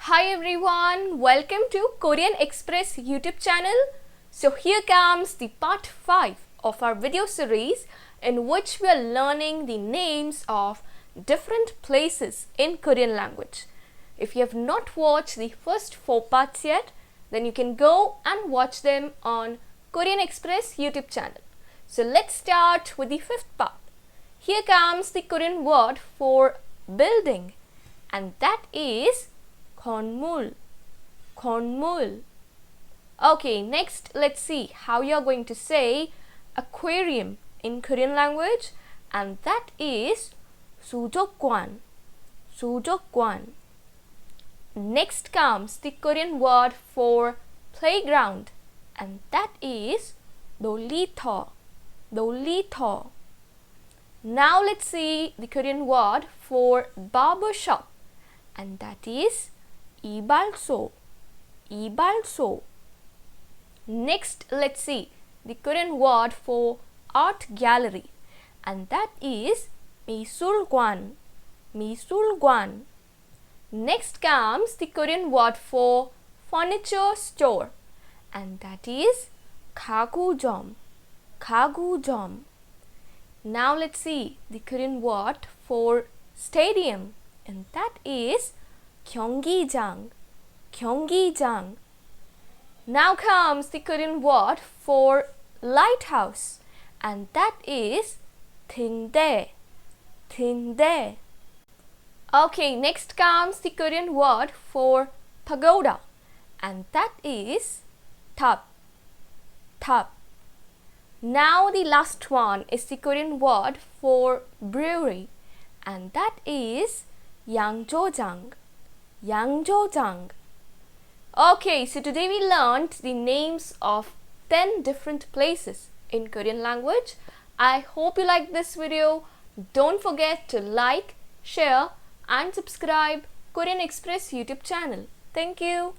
Hi everyone, welcome to Korean Express YouTube channel. So here comes the part 5 of our video series in which we are learning the names of different places in Korean language. If you have not watched the first 4 parts yet, then you can go and watch them on Korean Express YouTube channel. So let's start with the 5th part. Here comes the Korean word for building, and that is 건물. Okay, next let's see how you're going to say aquarium in Korean language, and that is 수족관. Next comes the Korean word for playground, and that is 놀이터. Now let's see the Korean word for barber shop, and that is 이발소. Next, let's see the Korean word for art gallery, and that is 미술관. Next comes the Korean word for furniture store, and that is 가구점. Now let's see the Korean word for stadium, and that is 경기장. Now comes the Korean word for lighthouse, and that is 등대. Okay, next comes the Korean word for pagoda, and that is 탑. Now the last one is the Korean word for brewery, and that is 양조장. Okay, so today we learned the names of 10 different places in Korean language. I hope you liked this video. Don't forget to like, share and subscribe Korean Express YouTube channel. Thank you.